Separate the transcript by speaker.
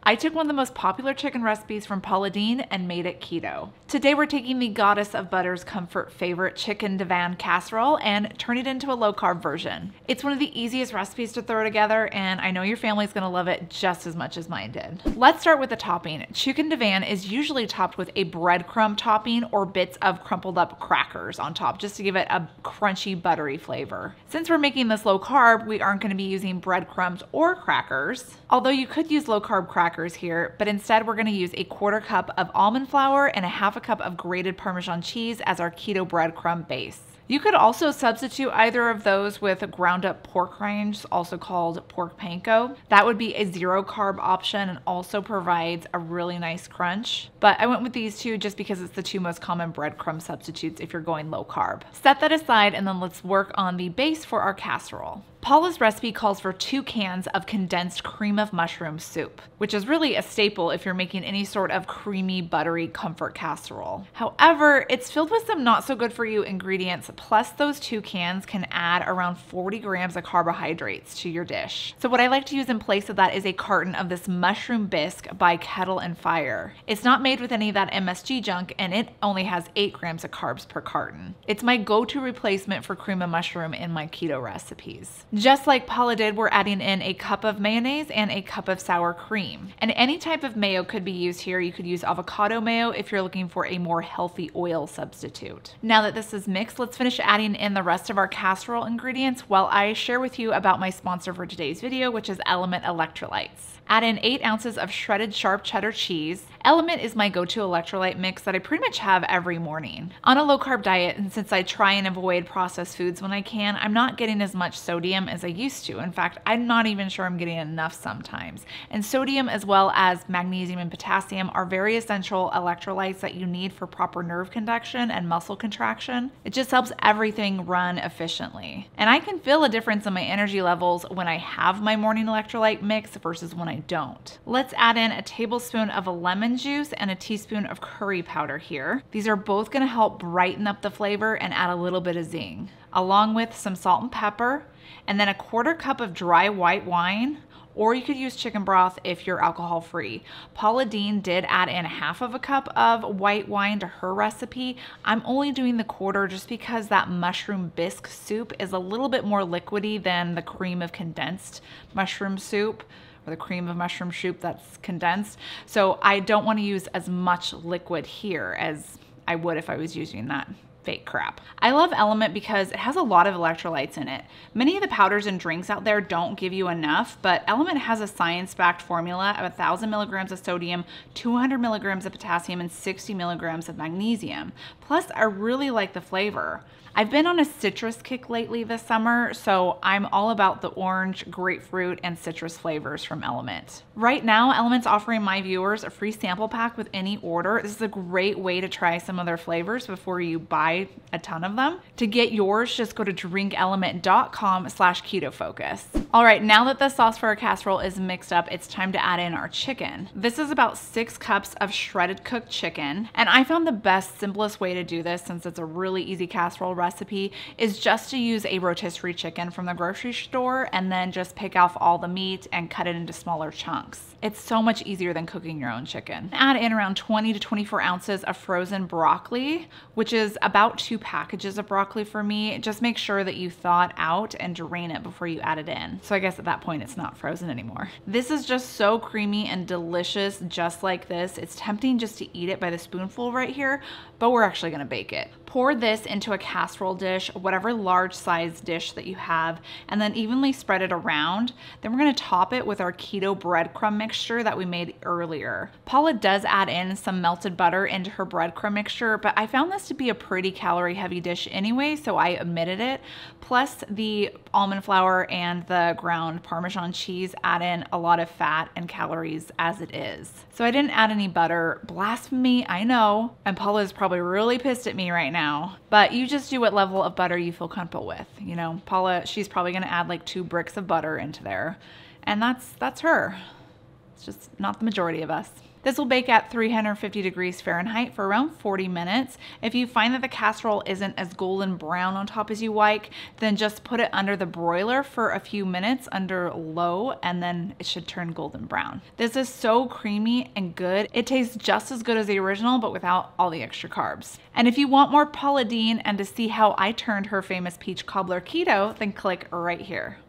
Speaker 1: I took one of the most popular chicken recipes from Paula Deen and made it keto. Today we're taking the goddess of butter's comfort favorite chicken divan casserole and turn it into a low-carb version. It's one of the easiest recipes to throw together, and I know your family's gonna love it just as much as mine did. Let's start with the topping. Chicken divan is usually topped with a breadcrumb topping or bits of crumpled up crackers on top, just to give it a crunchy, buttery flavor. Since we're making this low carb, we aren't gonna be using breadcrumbs or crackers, although you could use low carb crackers here, but instead we're going to use a 1/4 cup of almond flour and a 1/2 cup of grated Parmesan cheese as our keto breadcrumb base. You could also substitute either of those with ground up pork rinds, also called pork panko. That would be a 0 carb option and also provides a really nice crunch. But I went with these two just because it's the two most common breadcrumb substitutes if you're going low carb. Set that aside and then let's work on the base for our casserole. Paula's recipe calls for 2 cans of condensed cream of mushroom soup, which is really a staple if you're making any sort of creamy, buttery comfort casserole. However, it's filled with some not so good for you ingredients, plus those 2 cans can add around 40 grams of carbohydrates to your dish. So what I like to use in place of that is a carton of this mushroom bisque by Kettle and Fire. It's not made with any of that MSG junk, and it only has 8 grams of carbs per carton. It's my go-to replacement for cream of mushroom in my keto recipes. Just like Paula did, we're adding in a cup of mayonnaise and a cup of sour cream. And any type of mayo could be used here. You could use avocado mayo if you're looking for a more healthy oil substitute. Now that this is mixed, let's finish adding in the rest of our casserole ingredients while I share with you about my sponsor for today's video, which is Element Electrolytes. Add in 8 ounces of shredded sharp cheddar cheese. Element is my go-to electrolyte mix that I pretty much have every morning. On a low-carb diet, and since I try and avoid processed foods when I can, I'm not getting as much sodium as I used to. In fact, I'm not even sure I'm getting enough sometimes. And sodium as well as magnesium and potassium are very essential electrolytes that you need for proper nerve conduction and muscle contraction. It just helps everything run efficiently. And I can feel a difference in my energy levels when I have my morning electrolyte mix versus when I don't. Let's add in a tablespoon of lemon juice and a teaspoon of curry powder here. These are both going to help brighten up the flavor and add a little bit of zing, along with some salt and pepper, and then a 1/4 cup of dry white wine, or you could use chicken broth if you're alcohol free. Paula Deen did add in 1/2 cup of white wine to her recipe. I'm only doing the 1/4 just because that mushroom bisque soup is a little bit more liquidy than the cream of condensed mushroom soup, or the cream of mushroom soup that's condensed. So I don't want to use as much liquid here as I would if I was using that fake crap. I love Element because it has a lot of electrolytes in it. Many of the powders and drinks out there don't give you enough, but Element has a science-backed formula of 1,000 milligrams of sodium, 200 milligrams of potassium, and 60 milligrams of magnesium. Plus, I really like the flavor. I've been on a citrus kick lately this summer, so I'm all about the orange, grapefruit, and citrus flavors from Element. Right now, Element's offering my viewers a free sample pack with any order. This is a great way to try some of their flavors before you buy a ton of them. To get yours, just go to drinkelement.com/KetoFocus. All right, now that the sauce for our casserole is mixed up, it's time to add in our chicken. This is about 6 cups of shredded cooked chicken, and I found the best, simplest way to do this, since it's a really easy casserole recipe, is just to use a rotisserie chicken from the grocery store and then just pick off all the meat and cut it into smaller chunks. It's so much easier than cooking your own chicken. Add in around 20 to 24 ounces of frozen broccoli, which is about 2 packages of broccoli for me. Just make sure that you thaw it out and drain it before you add it in. So I guess at that point it's not frozen anymore. This is just so creamy and delicious just like this. It's tempting just to eat it by the spoonful right here, but we're actually gonna bake it. Pour this into a casserole dish, whatever large size dish that you have, and then evenly spread it around. Then we're gonna top it with our keto breadcrumb mixture that we made earlier. Paula does add in some melted butter into her breadcrumb mixture, but I found this to be a pretty calorie heavy dish anyway, so I omitted it. Plus the almond flour and the ground Parmesan cheese add in a lot of fat and calories as it is. So I didn't add any butter. Blasphemy, I know, and Paula is probably really pissed at me right now. But you just do what level of butter you feel comfortable with. You know, Paula, she's probably gonna add like 2 bricks of butter into there, and that's her. It's just not the majority of us. This will bake at 350 degrees Fahrenheit for around 40 minutes. If you find that the casserole isn't as golden brown on top as you like, then just put it under the broiler for a few minutes under low, and then it should turn golden brown. This is so creamy and good. It tastes just as good as the original, but without all the extra carbs. And if you want more Paula Deen and to see how I turned her famous peach cobbler keto, then click right here.